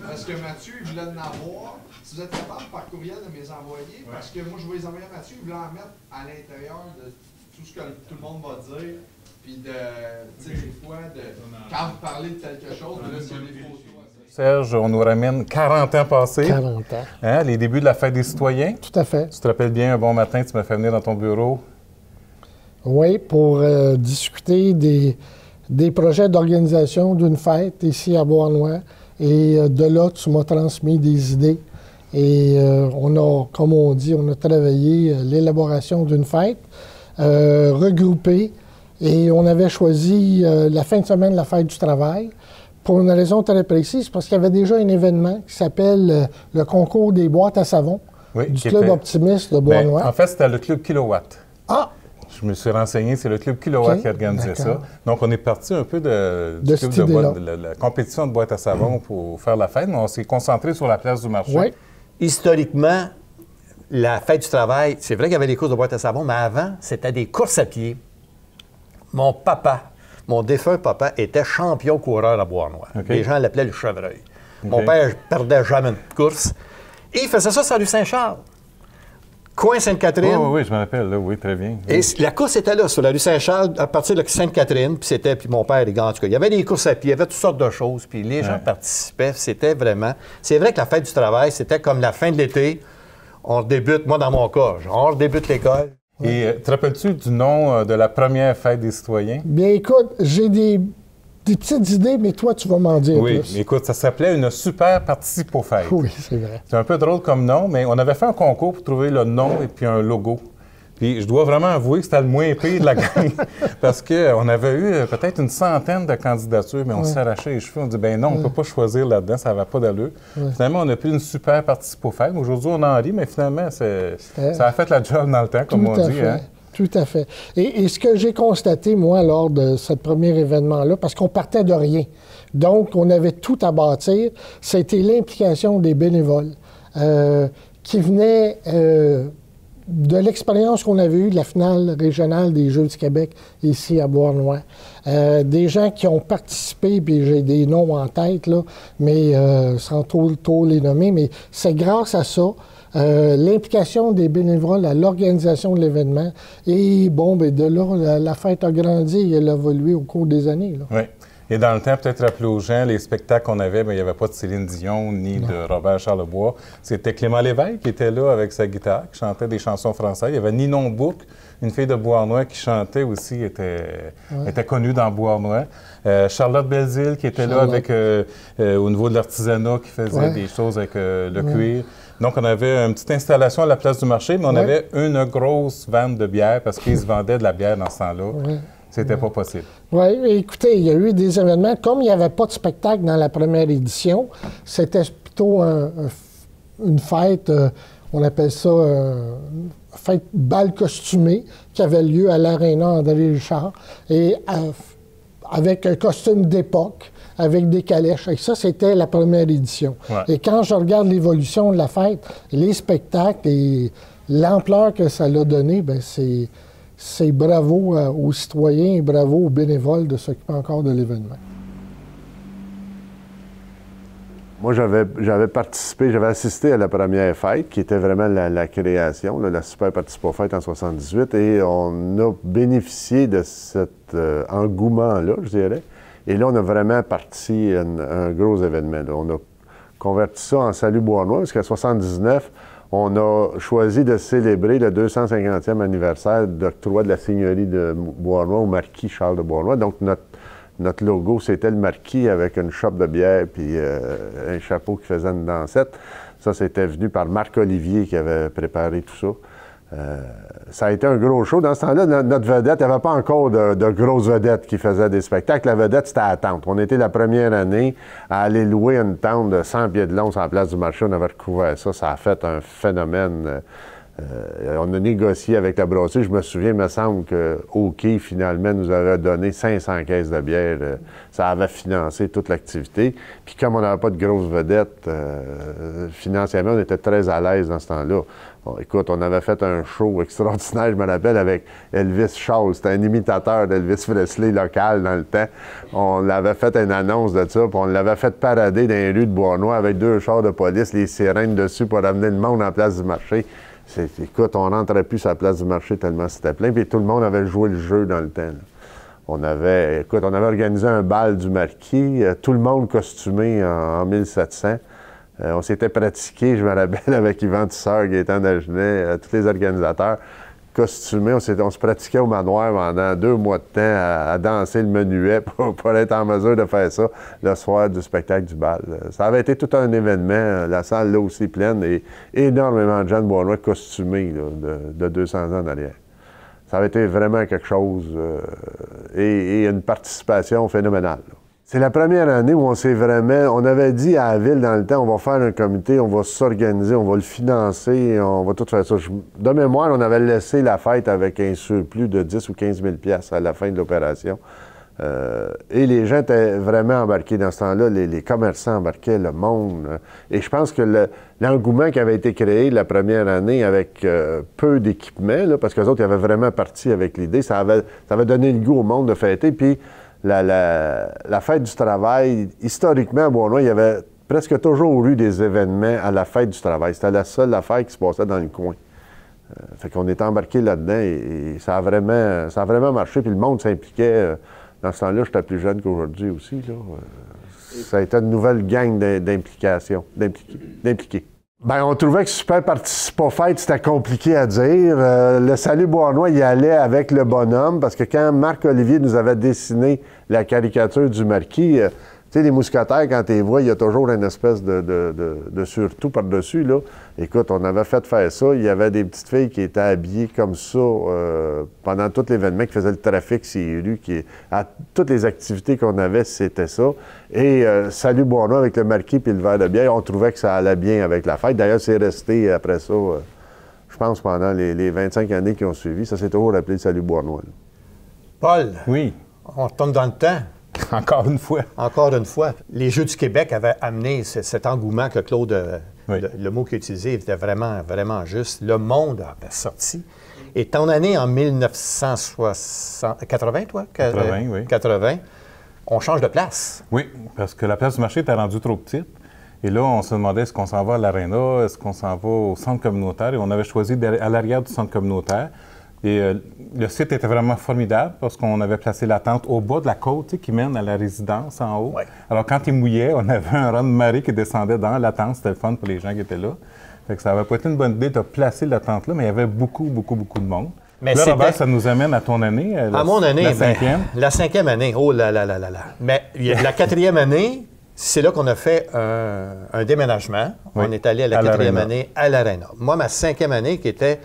Parce que Mathieu, il voulait en avoir. Si vous êtes capable par courriel de me les envoyer, parce que moi, je vais les envoyer à Mathieu, il voulait en mettre à l'intérieur de tout ce que tout le monde va dire. Puis de, tu sais, des fois, quand vous parlez de quelque chose, là, s'il y a des photos. Serge, on nous ramène 40 ans passés. 40 ans. Hein, les débuts de la fête des citoyens. Tout à fait. Tu te rappelles bien, un bon matin, tu m'as fait venir dans ton bureau. Oui, pour discuter des projets d'organisation d'une fête ici à Beauharnois. Et de là, tu m'as transmis des idées. Et on a, comme on dit, on a travaillé l'élaboration d'une fête regroupée. Et on avait choisi la fin de semaine la fête du travail pour une raison très précise, parce qu'il y avait déjà un événement qui s'appelle le concours des boîtes à savon du Club Optimiste de Beauharnois. En fait, c'était le Club Kilowatt. Ah! Je me suis renseigné, c'est le Club Kilowatt qui organisait ça. Donc, on est parti un peu de la compétition de boîtes à savon pour faire la fête, mais on s'est concentré sur la place du marché. Oui. Historiquement, la fête du travail, c'est vrai qu'il y avait des courses de boîtes à savon, mais avant, c'était des courses à pied. Mon papa, mon défunt papa, était champion coureur à Beauharnois. Okay. Les gens l'appelaient le chevreuil. Okay. Mon père perdait jamais une course. Et il faisait ça sur la rue Saint-Charles. Coin Sainte-Catherine. Oh, oui, je me rappelle, là, oui, très bien. Et la course était là, sur la rue Saint-Charles, à partir de Sainte-Catherine, puis mon père, les gars, en tout cas. Il y avait des courses à pied, il y avait toutes sortes de choses, puis les gens participaient. C'était vraiment... C'est vrai que la fête du travail, c'était comme la fin de l'été. On débute, moi, dans mon cas, on débute l'école. Et te rappelles-tu du nom de la première fête des citoyens? Bien, écoute, j'ai des petites idées, mais toi, tu vas m'en dire plus. Oui, écoute, ça s'appelait une super participofête. Oui, c'est vrai. C'est un peu drôle comme nom, mais on avait fait un concours pour trouver le nom et puis un logo. Puis je dois vraiment avouer que c'était le moins pire de la gang, parce qu'on avait eu peut-être une centaine de candidatures, mais on s'arrachait les cheveux. On dit, ben non, on ne peut pas choisir là-dedans, ça ne va pas d'allure. Finalement, on a pris une super participofête. Aujourd'hui, on en rit, mais finalement, ça a fait la job dans le temps, comme on dit. Hein? Tout à fait. Et ce que j'ai constaté, moi, lors de ce premier événement-là, parce qu'on partait de rien, donc on avait tout à bâtir, c'était l'implication des bénévoles qui venaient de l'expérience qu'on avait eue de la finale régionale des Jeux du Québec ici à Beauharnois. Des gens qui ont participé, puis j'ai des noms en tête, là, mais sans trop les nommer, mais c'est grâce à ça, l'implication des bénévoles à l'organisation de l'événement. Et bon, bien, de là, la fête a grandi et elle a évolué au cours des années. Là. Oui. Et dans le temps, peut-être rappeler aux gens, les spectacles qu'on avait, bien, il n'y avait pas de Céline Dion ni de Robert Charlebois. C'était Clément Lévesque qui était là avec sa guitare, qui chantait des chansons françaises. Il y avait Ninon Bouc, une fille de Beauharnois qui chantait aussi, était connue dans Beauharnois. Charlotte Belzile qui était là avec, au niveau de l'artisanat, qui faisait des choses avec le cuir. Donc, on avait une petite installation à la place du marché, mais on avait une grosse vente de bière parce qu'ils se vendaient de la bière dans ce temps-là. C'était pas possible. Oui, écoutez, il y a eu des événements. Comme il n'y avait pas de spectacle dans la première édition, c'était plutôt une fête, on appelle ça une fête bal costumé, qui avait lieu à l'Aréna André Richard, et avec un costume d'époque, avec des calèches. Et ça, c'était la première édition. Et quand je regarde l'évolution de la fête, les spectacles et l'ampleur que ça l'a donné, bien, c'est bravo aux citoyens et bravo aux bénévoles de s'occuper encore de l'événement. Moi, j'avais participé, j'avais assisté à la première fête, qui était vraiment la création, la Super Participofête en 78, et on a bénéficié de cet engouement-là, je dirais. Et là, on a vraiment parti un gros événement. Là. On a converti ça en Salut Beauharnois, parce qu'à 79, on a choisi de célébrer le 250e anniversaire d'octroi de la seigneurie de Beauharnois au marquis Charles de Beauharnois. Donc, notre logo, c'était le marquis avec une chope de bière puis un chapeau qui faisait une dansette. Ça, c'était venu par Marc-Olivier qui avait préparé tout ça. Ça a été un gros show. Dans ce temps-là, notre vedette, il n'y avait pas encore de grosses vedettes qui faisaient des spectacles. La vedette, c'était la tente. On était la première année à aller louer une tente de 100 pieds de long sur la place du marché. On avait recouvert ça. Ça a fait un phénomène On a négocié avec la brasserie. Je me souviens, il me semble que OK, finalement, nous avait donné 500 caisses de bière. Ça avait financé toute l'activité. Puis comme on n'avait pas de grosses vedettes, financièrement, on était très à l'aise dans ce temps-là. Bon, écoute, on avait fait un show extraordinaire, je me rappelle, avec Elvis Shaw. C'était un imitateur d'Elvis Presley local dans le temps. On avait fait une annonce de ça, puis on l'avait fait parader dans les rues de Bois-Noir avec 2 chars de police, les sirènes dessus pour amener le monde en place du marché. Écoute, on rentrait plus sur la place du marché tellement c'était plein, puis tout le monde avait joué le jeu dans le temps. Là. On avait organisé un bal du marquis, tout le monde costumé en 1700. On s'était pratiqué, je me rappelle, avec Yvan Tisseur, Gaétan Dagenet, tous les organisateurs, costumés. On se pratiquait au manoir pendant 2 mois de temps à danser le menuet pour être en mesure de faire ça le soir du spectacle du bal. Ça avait été tout un événement. La salle, là aussi, pleine et énormément de gens de Bois-Noir costumés là, de 200 ans en arrière. Ça avait été vraiment quelque chose et une participation phénoménale. Là. C'est la première année où on avait dit à la ville dans le temps, on va faire un comité, on va s'organiser, on va le financer, on va tout faire ça. De mémoire, on avait laissé la fête avec un surplus de 10 ou 15 000 $ à la fin de l'opération. Et les gens étaient vraiment embarqués dans ce temps-là, les commerçants embarquaient, le monde. Et je pense que l'engouement qui avait été créé la première année avec peu d'équipement, parce qu'eux autres, ils avaient vraiment parti avec l'idée, ça avait donné le goût au monde de fêter. Puis la fête du travail, historiquement, à Bois-Noir, il y avait presque toujours eu des événements à la fête du travail. C'était la seule affaire qui se passait dans le coin. Fait qu'on était embarqués là-dedans et ça a vraiment marché. Puis le monde s'impliquait. Dans ce temps-là, j'étais plus jeune qu'aujourd'hui aussi. Là. Ça a été une nouvelle gang d'impliqués. Bien, on trouvait que Super Participa Fête, c'était compliqué à dire. Le Salut Bois-Noir, il allait avec le bonhomme, parce que quand Marc-Olivier nous avait dessiné la caricature du marquis, tu sais, les mousquetaires, quand tu les vois, il y a toujours une espèce de surtout par-dessus, là. Écoute, on avait fait faire ça. Il y avait des petites filles qui étaient habillées comme ça pendant tout l'événement, qui faisaient le trafic sur les rues, à toutes les activités qu'on avait, c'était ça. Et Salut Bois-Noir avec le marquis puis le verre de bière, on trouvait que ça allait bien avec la fête. D'ailleurs, c'est resté après ça, je pense, pendant les 25 années qui ont suivi. Ça s'est toujours appelé Salut Bois-Noir. Paul. Oui. On retourne dans le temps. Encore une fois. Encore une fois. Les Jeux du Québec avaient amené cet engouement que Claude, le mot qu'il a utilisé était vraiment, vraiment juste. Le monde avait sorti. Et ton année en 1980, toi? 80, oui. 80, on change de place. Oui, parce que la place du marché était rendue trop petite. Et là, on se demandait est-ce qu'on s'en va à l'aréna, est-ce qu'on s'en va au centre communautaire. Et on avait choisi à l'arrière du centre communautaire. Et le site était vraiment formidable parce qu'on avait placé la tente au bas de la côte qui mène à la résidence en haut. Ouais. Alors, quand il mouillait, on avait un rang de marée qui descendait dans la tente. C'était le fun pour les gens qui étaient là. Fait que ça n'avait pas été une bonne idée de placer la tente là, mais il y avait beaucoup de monde. Mais là, Robert, ça nous amène à ton année. À mon année, la cinquième. La 5e année. Oh là là là là là. Mais la 4e année, c'est là qu'on a fait un déménagement. Oui. On est allé à la 4e année à l'Aréna. Moi, ma 5e année qui était...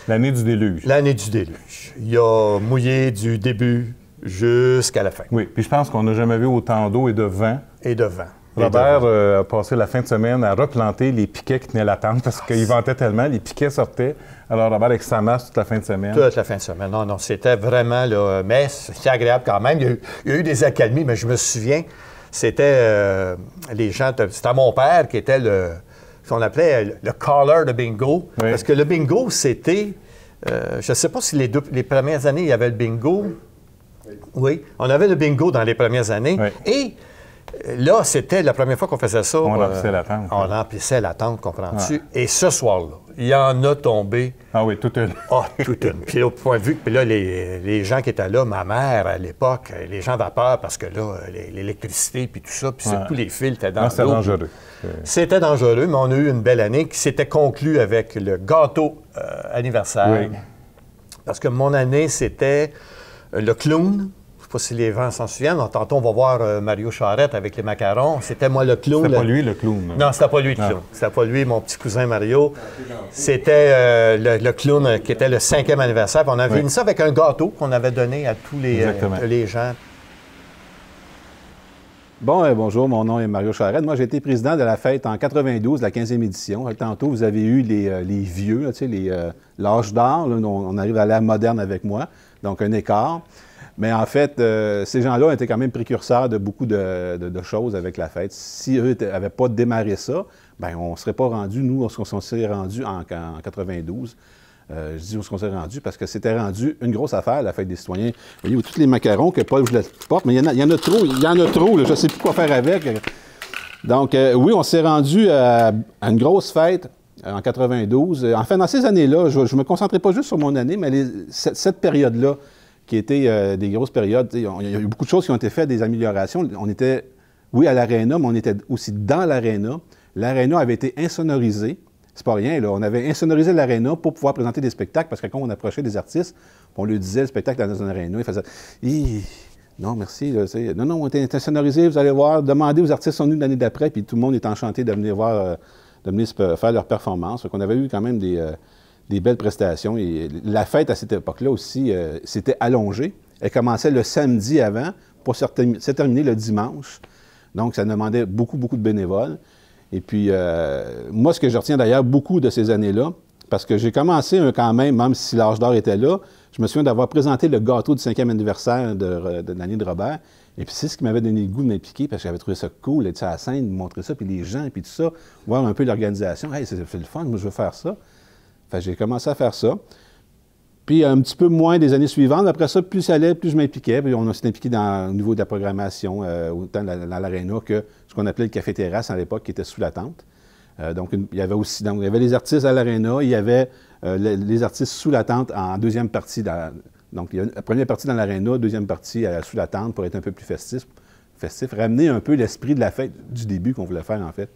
L'année du déluge. L'année du déluge. Il a mouillé du début jusqu'à la fin. Oui, puis je pense qu'on n'a jamais vu autant d'eau et de vent. Et de vent. Robert a passé la fin de semaine à replanter les piquets qui tenaient la tente parce qu'il ventait tellement, les piquets sortaient. Alors Robert avec sa masse toute la fin de semaine. Toute la fin de semaine. Non, c'était vraiment, là, mais c'était agréable quand même. Il y a eu des accalmies, mais je me souviens, c'était les gens, c'était mon père qui était ce qu'on appelait le caller de bingo. Oui. Parce que le bingo, c'était... je ne sais pas si les premières années, il y avait le bingo. Oui, on avait le bingo dans les premières années. Oui. Et là, c'était la première fois qu'on faisait ça. On remplissait la tente. On remplissait la tente, comprends-tu? Ah. Et ce soir-là, il y en a tombé. Ah oui, toute une. Ah, toute une. Puis au point de vue, puis là, les gens qui étaient là, ma mère à l'époque, les gens vapeur parce que là, l'électricité, puis tout ça, puis surtout les fils étaient dans l'eau. C'était dangereux. C'était dangereux, mais on a eu une belle année qui s'était conclue avec le gâteau anniversaire. Oui. Parce que mon année, c'était le clown. Je ne sais pas si les gens s'en souviennent. Tantôt, on va voir Mario Charette avec les macarons. C'était moi le clown. C'était pas lui le clown. Non, c'était pas lui le clown. C'était pas lui, mon petit cousin Mario. C'était le clown qui était le 5e anniversaire. Puis on avait fini ça avec un gâteau qu'on avait donné à tous les gens. Bonjour, mon nom est Mario Charette. Moi, j'ai été président de la fête en 92, la 15e édition. Tantôt, vous avez eu les vieux, là, tu sais, l'âge d'or. On arrive à l'ère moderne avec moi, donc un écart. Mais en fait, ces gens-là étaient quand même précurseurs de beaucoup de choses avec la fête. Si eux n'avaient pas démarré ça, bien, on ne serait pas rendu, nous, on s'est rendu en 92. Je dis où est-ce qu'on s'est rendu parce que c'était rendu une grosse affaire, la fête des citoyens. Vous voyez, tous les macarons que Paul vous porte, mais il y en a trop, là, je ne sais plus quoi faire avec. Donc, oui, on s'est rendu à une grosse fête en 92. Enfin, dans ces années-là, je ne me concentrais pas juste sur mon année, mais cette période-là, qui était des grosses périodes, il y a eu beaucoup de choses qui ont été faites, des améliorations. On était, oui, à l'aréna, mais on était aussi dans l'aréna. L'aréna avait été insonorisée. C'est pas rien, là. On avait insonorisé l'aréna pour pouvoir présenter des spectacles, parce que quand on approchait des artistes, on lui disait le spectacle dans une aréna, il faisait « Non, merci. Là, non, on était insonorisé, vous allez voir. Demandez aux artistes, sont venus l'année d'après, puis tout le monde est enchanté de venir voir, de venir faire leur performance. » Donc, on avait eu quand même des belles prestations. Et la fête, à cette époque-là aussi, s'était allongée. Elle commençait le samedi avant pour se terminer le dimanche. Donc, ça demandait beaucoup, beaucoup de bénévoles. Et puis, moi, ce que je retiens d'ailleurs beaucoup de ces années-là, parce que j'ai commencé quand même si l'âge d'or était là, je me souviens d'avoir présenté le gâteau du 5e anniversaire de l'année de Robert. Et puis, c'est ce qui m'avait donné le goût de m'impliquer, parce que j'avais trouvé ça cool, être sur la scène, montrer ça, puis les gens, puis tout ça, voir un peu l'organisation. Hey, c'est le fun, moi, je veux faire ça. Fait que j'ai commencé à faire ça. Puis, un petit peu moins des années suivantes. Après ça, plus ça allait, plus je m'impliquais. Puis, on s'est impliqué au niveau de la programmation, autant dans l'aréna que ce qu'on appelait le café-terrasse à l'époque, qui était sous la tente. Donc, il y avait les artistes à l'aréna, il y avait les artistes sous la tente en deuxième partie. Donc, il y a la première partie dans l'aréna, deuxième partie sous la tente pour être un peu plus festif, ramener un peu l'esprit de la fête du début qu'on voulait faire, en fait.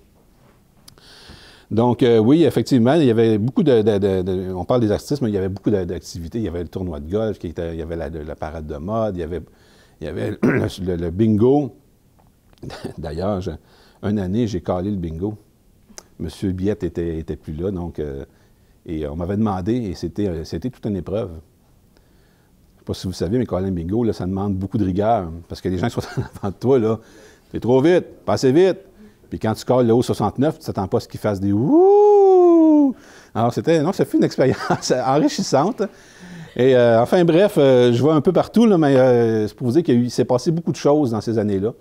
Donc, oui, effectivement, il y avait beaucoup on parle des artistes, mais il y avait beaucoup d'activités. Il y avait le tournoi de golf, il y avait la parade de mode, il y avait le bingo. D'ailleurs, une année, j'ai calé le bingo. Monsieur Biette était plus là, donc, et on m'avait demandé, et c'était toute une épreuve. Je ne sais pas si vous savez, mais caler le bingo, là, ça demande beaucoup de rigueur, parce que les gens qui sont en avant de toi, là, t'es trop vite, pas assez vite. Puis quand tu colles le haut 69, tu ne t'attends pas à ce qu'il fasse des « ouh ». Alors, ça fut une expérience enrichissante. Et enfin, bref, je vais un peu partout, là, mais c'est pour vous dire qu'il s'est passé beaucoup de choses dans ces années-là.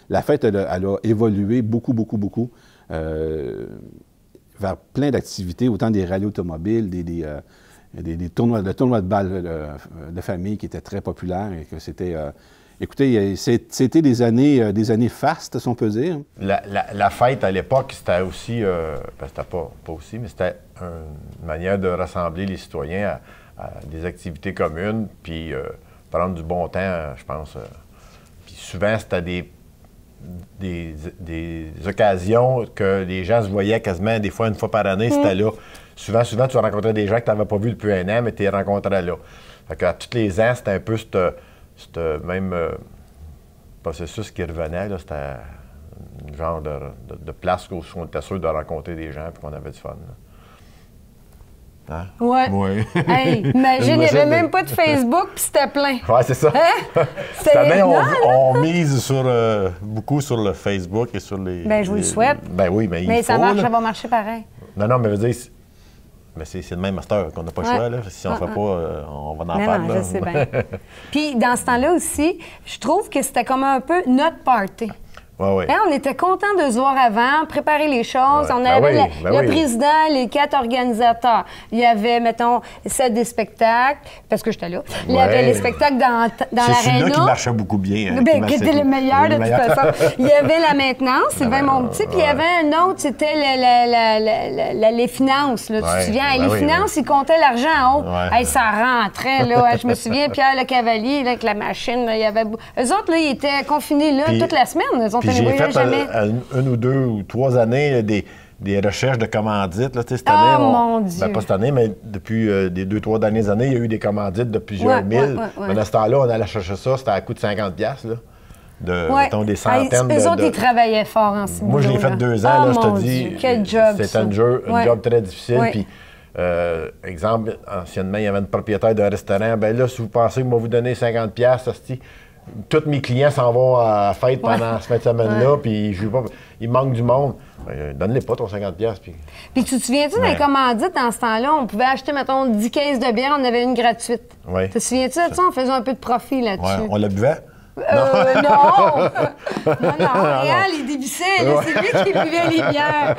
La fête, elle a évolué beaucoup, beaucoup, beaucoup vers plein d'activités, autant des rallyes automobiles, des tournois de balles de famille qui étaient très populaires et que c'était... Écoutez, c'était des années fastes, si on peut dire. La fête, à l'époque, c'était aussi, c'était pas aussi, mais c'était une manière de rassembler les citoyens à des activités communes, puis prendre du bon temps, je pense. Puis souvent, c'était des occasions que les gens se voyaient quasiment des fois une fois par année, c'était là. Souvent, tu rencontrais des gens que tu n'avais pas vus depuis un an, mais tu les rencontrais là. Fait qu'à tous les ans, c'était un peu ce même processus qui revenait, là, c'était un genre de place où on était sûr de rencontrer des gens et qu'on avait du fun. Hein? Ouais. Oui. Hey, imagine, il n'y avait même pas de Facebook, puis c'était plein. Oui, c'est ça. Hein? Cette année, on mise beaucoup sur le Facebook et sur les... Bien, je vous le souhaite. Ben oui, mais ça va marcher pareil. Non, mais je veux dire... Mais c'est le même master qu'on n'a pas le choix. Là. Si on ne fait pas, on va en faire. Non, je sais bien. Puis, dans ce temps-là aussi, je trouve que c'était comme un peu notre party. Oui. Hein, on était contents de se voir avant, préparer les choses. Ouais. On avait le président, les 4 organisateurs. Il y avait, mettons, 7 des spectacles, parce que j'étais là. Il y avait les spectacles dans l'aréna. C'est celui-là qui marchait beaucoup bien. Hein, qui était le meilleur, de toute façon. Il y avait la maintenance, Sylvain Monpetit, puis il y avait un autre, c'était les finances. Là, tu te souviens? Les finances, ils comptaient l'argent en haut. Hey, ça rentrait, là. Je me souviens, Pierre Le Cavalier, là, avec la machine, là, il y avait... Eux autres, là, ils étaient confinés là, toute la semaine. Eux autres, j'ai fait une ou 2 ou 3 années des recherches de commandites. Là, cette année, mon Dieu! Pas cette année, mais depuis des 2-3 dernières années, il y a eu des commandites de plusieurs mille. Mais dans ce temps-là, on allait chercher ça, c'était à coût de 50$, là, mettons, des centaines eux autres, ils travaillaient fort en ce moment. Moi, je l'ai fait 2 ans, là, je te dis. Quel job, c'était un job très difficile. Puis, exemple, anciennement, il y avait une propriétaire d'un restaurant. Bien là, si vous pensez que moi, vous donner 50$, tous mes clients s'en vont à la fête pendant cette fin de semaine-là, puis il manque du monde. Donne-les pas ton 50$. Puis tu te souviens-tu d'un commandite dans ce temps-là? On pouvait acheter, mettons, 10 caisses de bière, on avait une gratuite. Oui. Te souviens-tu de ça? On faisait un peu de profit là-dessus. Ouais, on la buvait? Non! Réal, il dévissait. C'est lui qui buvait les bières.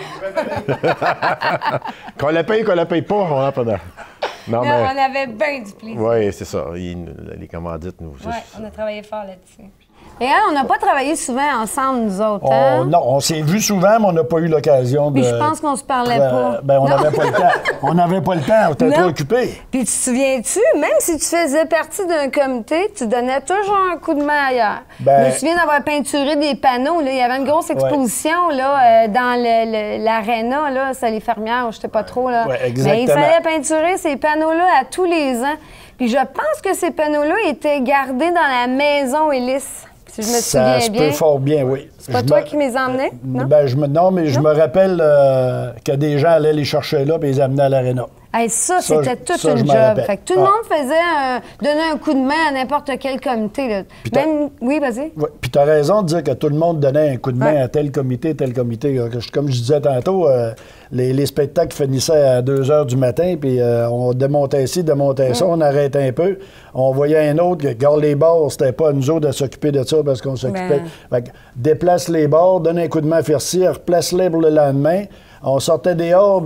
Qu'on la paye pas, on n'a pas de... Non, mais... On avait bien du plaisir. Oui, c'est ça. Les commandites, nous... Oui, on a travaillé fort là-dessus. Réal, on n'a pas travaillé souvent ensemble, nous autres, hein? Non, on s'est vus souvent, mais on n'a pas eu l'occasion de... Puis je pense qu'on se parlait pas. Ben, on n'avait pas le temps. On n'avait pas le temps, on était trop occupés. Puis tu te souviens-tu, même si tu faisais partie d'un comité, tu donnais toujours un coup de main ailleurs. Je me souviens d'avoir peinturé des panneaux. Là. Il y avait une grosse exposition là, dans l'aréna, là, c'est les fermières, je ne sais pas trop. Là. Ouais, exactement. Mais il fallait peinturer ces panneaux-là à tous les ans. Puis je pense que ces panneaux-là étaient gardés dans la maison Hélice. Si je me souviens bien. Ça se peut fort bien, oui. C'est pas toi qui les emmenais, non? Non, mais je me rappelle que des gens allaient les chercher là et les amenaient à l'aréna. Hey, c'était toute une job. Fait que tout le monde donnait un coup de main à n'importe quel comité. Là. Oui, vas-y. Ouais. Puis tu as raison de dire que tout le monde donnait un coup de main à tel comité. Comme je disais tantôt, les spectacles finissaient à 2 h du matin, puis on démontait ci, démontait ça, on arrêtait un peu. On voyait un autre, garde les bords, c'était pas à nous autres de s'occuper de ça parce qu'on s'occupait. Fait que déplace les bords, donne un coup de main à Fercy, replace-les pour le lendemain. On sortait dehors,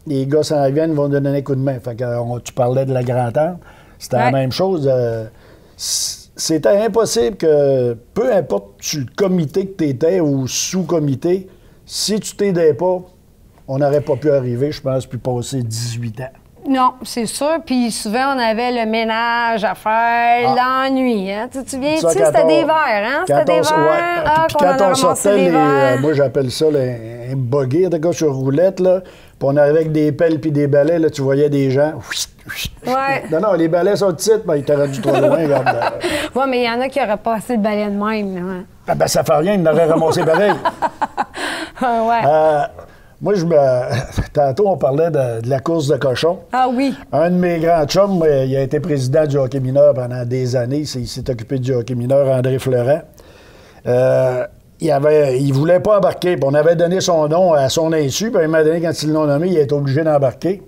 les gars s'en viennent, vont donner un coup de main. Fait que tu parlais de la grand-tante, c'était la même chose. C'était impossible que, peu importe le comité que tu étais ou sous-comité, si tu t'aidais pas, on n'aurait pas pu arriver, je pense, puis passer 18 ans. Non, c'est sûr. Puis souvent, on avait le ménage à faire, l'ennui. Hein? Tu te souviens-tu? C'était des verres, hein? C'était des verres. Puis quand on sortait moi, j'appelle ça un buggy, de gars sur roulette, là. Puis on arrivait avec des pelles puis des balais, là, tu voyais des gens. Ouais. Non, les balais sont petites, mais ils t'auraient dû trop loin, regarde. Oui, mais il y en a qui n'auraient pas assez de balais de même, là. Ça fait rien, ils n'auraient ramassé pareil. Moi, tantôt, on parlait de la course de cochons. Ah oui. Un de mes grands chums, il a été président du hockey mineur pendant des années. Il s'est occupé du hockey mineur, André Florent. Il voulait pas embarquer. Puis on avait donné son nom à son insu. Puis il m'a donné, quand ils l'ont nommé, il était obligé d'embarquer.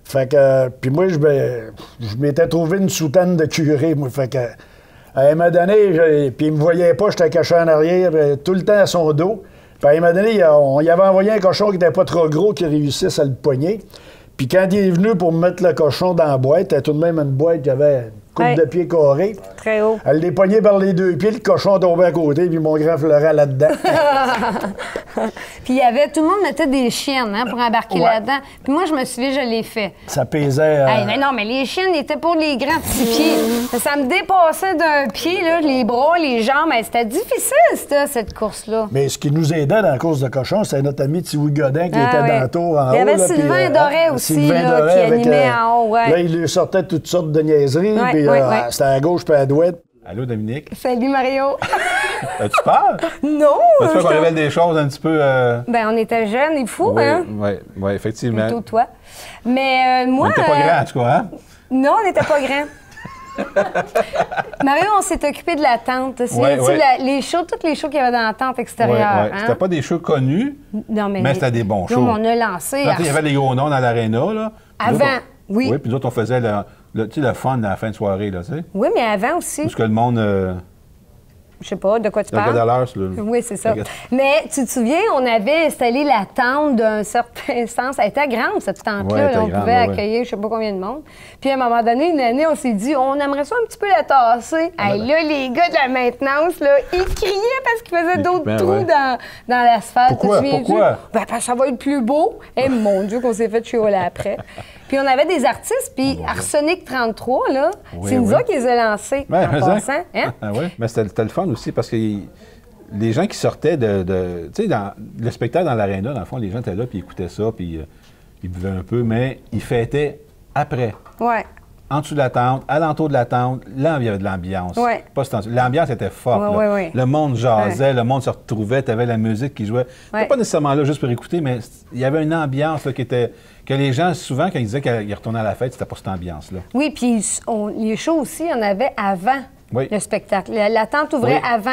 Fait que... Puis moi, je m'étais trouvé une soutane de curé, moi. Fait que... Il m'a donné... Puis il me voyait pas, j'étais caché en arrière, tout le temps à son dos. Puis il m'a donné, on y avait envoyé un cochon qui n'était pas trop gros, qui réussisse à le pogner. Puis quand il est venu pour me mettre le cochon dans la boîte, c'était tout de même une boîte qui avait une coupe de pied carré. Très haut. Elle les pognait par les 2 pieds, le cochon tombait à côté, puis mon grand Florent là-dedans. Puis il y avait, tout le monde mettait des chiennes pour embarquer là-dedans. Puis moi, je me souviens, je l'ai fait. Ça pesait... mais non, mais les chiennes étaient pour les grands petits pieds. Ça me dépassait d'un pied, là, les bras, les jambes. C'était difficile, cette course-là. Mais ce qui nous aidait dans la course de cochon, c'était notre ami Tiwi Godin qui était dans le tour en haut. Il y avait Sylvain Doré aussi, qui animait en haut. Là, il lui sortait toutes sortes de niaiseries, puis c'était à gauche puis à droite. Allô, Dominique? Salut, Mario. Tu parles? Non! Tu vois qu'on révèle des choses un petit peu... Ben, on était jeunes et fous, hein? Oui, effectivement. Plutôt toi. Mais moi... On n'était pas grands, en tout cas, hein? Non, on n'était pas grands. Mario, on s'est occupé de la tente. Les shows, toutes les shows qu'il y avait dans la tente extérieure. Hein? C'était pas des shows connus, mais c'était des bons shows. On a lancé... Quand il y avait les gros noms dans l'aréna, là... Avant, oui. Oui, puis nous autres, on faisait le fun à la fin de soirée, là, tu sais. Oui, mais avant aussi. Parce que le monde... Je sais pas, de quoi tu parles? Oui, c'est ça. Mais tu te souviens, on avait installé la tente d'un certain sens. Elle était grande, cette tente-là. On pouvait accueillir je sais pas combien de monde. Puis à un moment donné, une année, on s'est dit, on aimerait ça un petit peu la tasser. Là, les gars de la maintenance, là, ils criaient parce qu'ils faisaient d'autres trous dans l'asphalte. Pourquoi? Parce que ça va être plus beau. Et mon Dieu, qu'on s'est fait chialer après. Puis on avait des artistes, puis Arsenic 33, là, c'est nous autres qui les a lancés en passant. Hein? Mais c'était le fun aussi, parce que les gens qui sortaient de tu sais, le spectacle dans l'aréna, dans le fond, les gens étaient là, puis ils écoutaient ça, puis ils buvaient un peu, mais ils fêtaient après. Ouais. En dessous de la tente, alentour de la tente, là, il y avait de l'ambiance. Ouais. L'ambiance était forte. Ouais. Le monde jasait, le monde se retrouvait, tu avais la musique qui jouait. C'était pas nécessairement là juste pour écouter, mais il y avait une ambiance là, que les gens, souvent, quand ils disaient qu'ils retournaient à la fête, c'était pas cette ambiance-là. Oui, puis les shows aussi, il y en avait avant le spectacle. La tente ouvrait avant,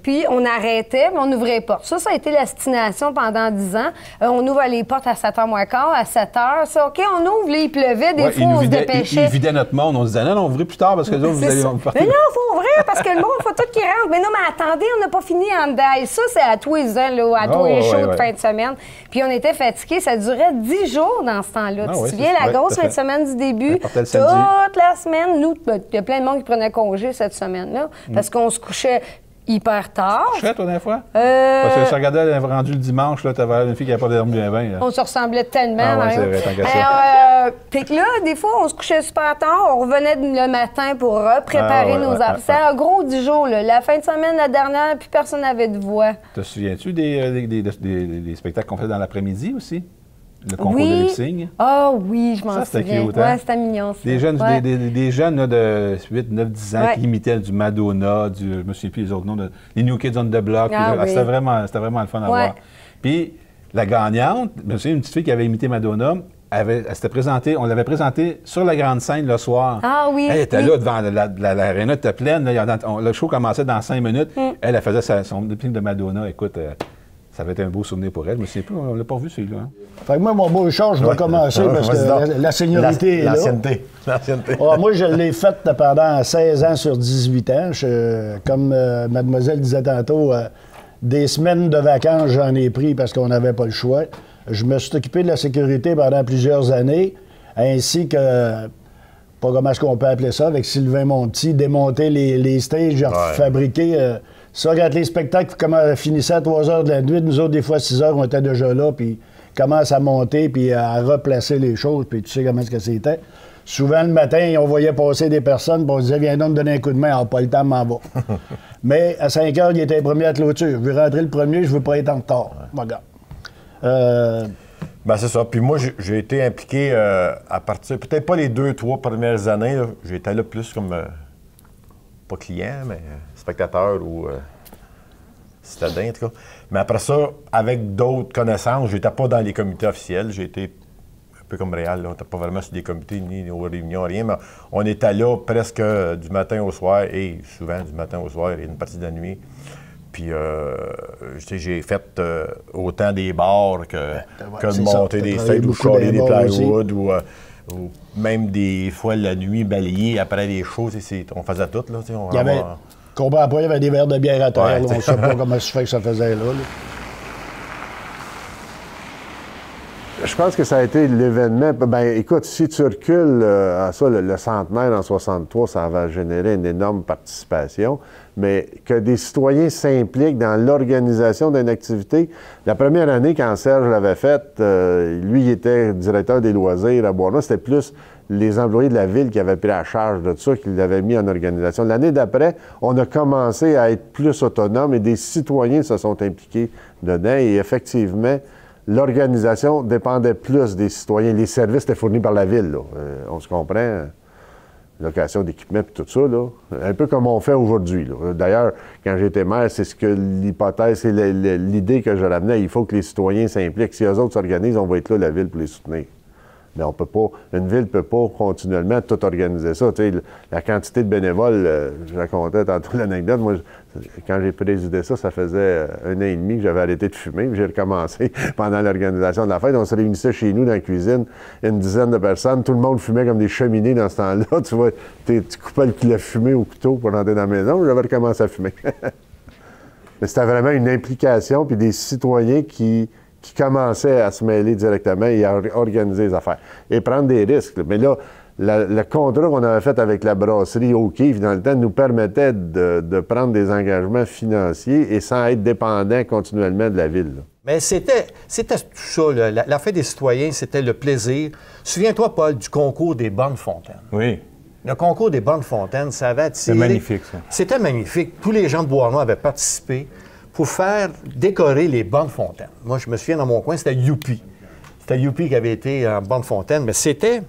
puis on arrêtait, mais on ouvrait les portes. Ça a été la destination pendant 10 ans. On ouvre les portes à 7h moins quart, à 7h. Ça, OK, on ouvre, là, il pleuvait, des fois, on se dépêchait. Ils vidaient notre monde. On se disait, non, on ouvrait plus tard parce que les autres, vous allez partir. Mais non, il faut ouvrir parce que le monde, il faut tout qui rentre. Mais non, mais attendez, on n'a pas fini en dedans. Et ça, c'est à tous les ans, là, à tous les shows de fin de semaine. Puis on était fatigués. Ça durait 10 jours dans ce temps-là. Tu te souviens, la grosse fin de semaine du début, toute la semaine, nous, il y a plein de monde qui prenait congé cette semaine-là parce qu'on se couchait hyper tard. Tu couchais, toi, dernière fois? Parce que je regardais, elle avait rendu le dimanche, là, t'avais une fille qui n'avait pas dormi bien. On se ressemblait tellement. C'est vrai, tant qu'à ça. Fait que là, des fois, on se couchait super tard, on revenait le matin pour préparer nos absents. C'était un gros 10 jours, là. La fin de semaine, la dernière, puis personne n'avait de voix. Te souviens-tu des spectacles qu'on fait dans l'après-midi aussi? Le concours de lip-sync. Ah oui, je m'en souviens. C'était cute, hein? C'était mignon, ça. Des jeunes là, de 8, 9, 10 ans qui imitaient du Madonna, je me souviens plus les autres noms, les New Kids on the Block. C'était vraiment le fun à voir. Puis la gagnante, je me souviens, une petite fille qui avait imité Madonna, elle s'était présentée, on l'avait présentée sur la grande scène le soir. Ah oui. Elle était là devant l'aréna, était pleine. Là, le show commençait dans 5 minutes. Elle faisait son lip-sync de Madonna. Écoute, ça avait été un beau souvenir pour elle. Je me souviens plus, on l'a pas vu celui-là. Hein? Fait que moi, mon beau échange, je dois commencer parce que la seniorité est là. L'ancienneté. Moi, je l'ai faite pendant 16 ans sur 18 ans. Comme mademoiselle disait tantôt, des semaines de vacances, j'en ai pris parce qu'on n'avait pas le choix. Je me suis occupé de la sécurité pendant plusieurs années, ainsi que, pas comment est-ce qu'on peut appeler ça, avec Sylvain Monti, démonter les stages, fabriquer... Ça, quand les spectacles finissaient à 3 heures de la nuit, nous autres, des fois, 6 heures, on était déjà là, puis commence à monter, puis à replacer les choses, puis tu sais comment est-ce que c'était. Souvent, le matin, on voyait passer des personnes, puis on disait, viens donc me donner un coup de main. Pas le temps, m'en va. Mais à 5 heures, il était le premier à clôture. Je veux rentrer le premier, je veux pas être en retard. Regarde. Ben, c'est ça. Puis moi, j'ai été impliqué à partir, peut-être pas les 2-3 premières années, là. J'étais là plus comme, pas client, mais spectateur ou citadin, en tout cas. Mais après ça, avec d'autres connaissances, j'étais pas dans les comités officiels. J'ai été un peu comme Réal, là. On n'était pas vraiment sur des comités, ni aux réunions, rien. Mais on était là presque du matin au soir, et souvent du matin au soir, et une partie de la nuit. Puis, j'ai fait autant des bars que de monter des stages ou coller des plywood ou même des fois la nuit balayer après les shows. On faisait tout. Là, il y avait, comprends pas, il y avait des verres de bière à terre. Là, on ne sait pas comment ça fait que ça faisait là. Je pense que ça a été l'événement. Ben, écoute, si tu recules à ça, le centenaire en 63, ça va générer une énorme participation. Mais que des citoyens s'impliquent dans l'organisation d'une activité. La première année, quand Serge l'avait faite, lui, il était directeur des loisirs à Bois-Noir. C'était plus les employés de la ville qui avaient pris la charge de ça, qui l'avaient mis en organisation. L'année d'après, on a commencé à être plus autonome et des citoyens se sont impliqués dedans. Et effectivement, l'organisation dépendait plus des citoyens. Les services étaient fournis par la ville, là. On se comprend. Location d'équipement et tout ça, là. Un peu comme on fait aujourd'hui, là. D'ailleurs, quand j'étais maire, c'est ce que l'hypothèse, c'est l'idée que je ramenais. Il faut que les citoyens s'impliquent. Si eux autres s'organisent, on va être là, la ville, pour les soutenir. Mais on peut pas, une ville ne peut pas continuellement tout organiser ça. Tu sais, la quantité de bénévoles, je racontais tantôt l'anecdote, moi, quand j'ai présidé ça, ça faisait 1 an et demi que j'avais arrêté de fumer, j'ai recommencé pendant l'organisation de la fête. On se réunissait chez nous dans la cuisine, une dizaine de personnes, tout le monde fumait comme des cheminées dans ce temps-là. Tu vois, tu coupais le fumée au couteau pour rentrer dans la maison, j'avais recommencé à fumer. Mais c'était vraiment une implication, puis des citoyens qui commençaient à se mêler directement et à organiser les affaires. Et prendre des risques. Mais là, le contrat qu'on avait fait avec la brasserie O'Keeffe dans le temps nous permettait de prendre des engagements financiers et sans être dépendant continuellement de la ville. Là. Mais c'était tout ça. La fête des citoyens, c'était le plaisir. Souviens-toi, Paul, du concours des Bonnes Fontaines. Oui. Le concours des Bonnes Fontaines, ça avait attiré... C'était magnifique, ça. C'était magnifique. Tous les gens de Bois-Noir avaient participé pour faire décorer les Bonnes Fontaines. Moi, je me souviens, dans mon coin, c'était Youpi. C'était Youpi qui avait été en Bonne Fontaine, mais c'était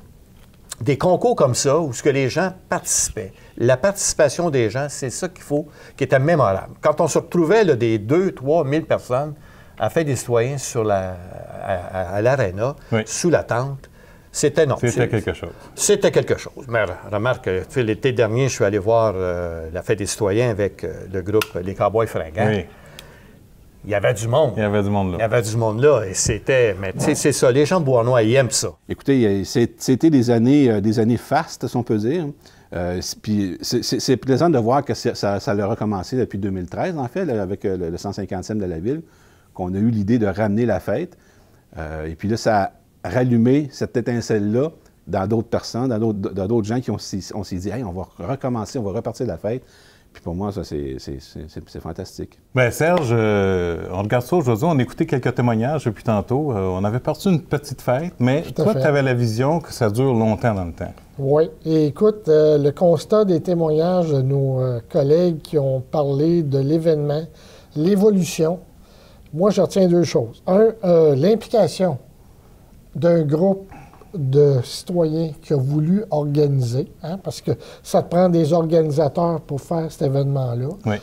des concours comme ça où ce que les gens participaient. La participation des gens, c'est ça qui était mémorable. Quand on se retrouvait là, des 2-3 000 personnes à faire des citoyens à l'aréna, sous la tente, C'était non. C'était quelque chose. C'était quelque chose. Mais remarque, l'été dernier, je suis allé voir la fête des citoyens avec le groupe Les Cowboys Fringants. Oui. Il y avait du monde. Il y avait du monde là. Il y avait du monde là. Et c'était... Mais tu sais, c'est ça. Les gens de Beauharnois, ils aiment ça. Écoutez, c'était des années fastes, si on peut dire. Puis c'est plaisant de voir que ça a recommencé depuis 2013, en fait, là, avec le 150e de la ville, qu'on a eu l'idée de ramener la fête. Et puis là, ça a rallumé cette étincelle-là dans d'autres personnes, dans d'autres gens qui on s'est dit « Hey, on va recommencer, on va repartir de la fête ». Puis pour moi, ça, c'est fantastique. Bien, Serge, on regarde ça aujourd'hui. On a écouté quelques témoignages depuis tantôt. On avait parti une petite fête, mais toi, tu avais la vision que ça dure longtemps dans le temps. Oui. Et écoute, le constat des témoignages de nos collègues qui ont parlé de l'événement, l'évolution, moi, je retiens deux choses. Un, l'implication d'un groupe de citoyens qui a voulu organiser, hein, parce que ça te prend des organisateurs pour faire cet événement-là. Oui.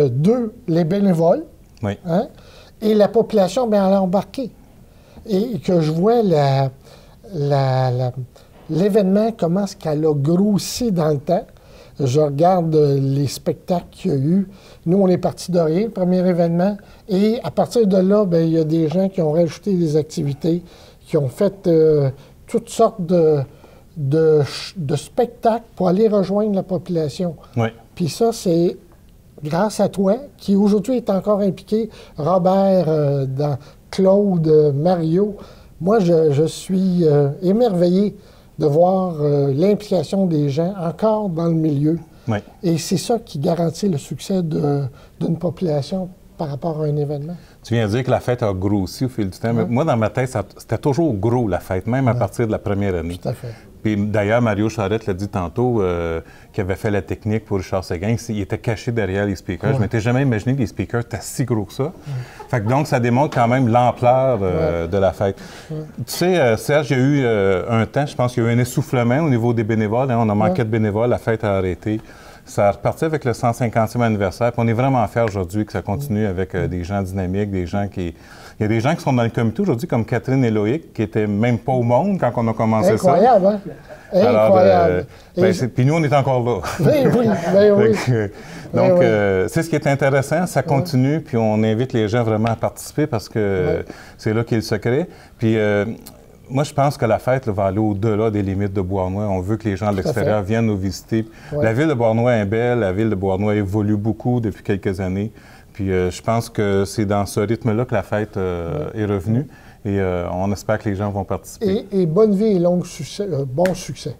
Deux, les bénévoles. Oui. Hein, et la population, bien, elle a embarqué. Et que je vois l'événement, comment est-ce qu'elle a grossi dans le temps. Je regarde les spectacles qu'il y a eu. Nous, on est parti de rien, le premier événement. Et à partir de là, bien, il y a des gens qui ont rajouté des activités, qui ont fait toutes sortes de spectacles pour aller rejoindre la population. Oui. Puis ça, c'est grâce à toi, qui aujourd'hui est encore impliqué, Robert, dans Claude, Mario. Moi, je suis émerveillé de voir l'implication des gens encore dans le milieu. Oui. Et c'est ça qui garantit le succès d'une population par rapport à un événement. Tu viens de dire que la fête a grossi au fil du temps. Mais moi, dans ma tête, c'était toujours gros, la fête, même à partir de la première année. Tout à fait. Puis d'ailleurs, Mario Charette l'a dit tantôt, qui avait fait la technique pour Richard Séguin, il était caché derrière les speakers. Je ne m'étais jamais imaginé que les speakers étaient si gros que ça. Fait que donc, ça démontre quand même l'ampleur de la fête. Tu sais, Serge, il y a eu un temps, je pense qu'il y a eu un essoufflement au niveau des bénévoles. Hein, on a manqué de bénévoles, la fête a arrêté. Ça a reparti avec le 150e anniversaire. Puis on est vraiment fiers aujourd'hui que ça continue avec des gens dynamiques, des gens qui... Il y a des gens qui sont dans le comité aujourd'hui, comme Catherine et Loïc, qui n'étaient même pas au monde quand on a commencé Incroyable, ça. Incroyable, hein? Incroyable. Puis nous, on est encore là. Oui. Donc, c'est ce qui est intéressant. Ça continue, puis on invite les gens vraiment à participer parce que c'est là qu'est le secret. Puis... moi, je pense que la fête va aller au-delà des limites de Beauharnois. On veut que les gens de l'extérieur viennent nous visiter. La ville de Beauharnois est belle. La ville de Beauharnois évolue beaucoup depuis quelques années. Puis je pense que c'est dans ce rythme-là que la fête est revenue. Et on espère que les gens vont participer. Et bonne vie et bon succès.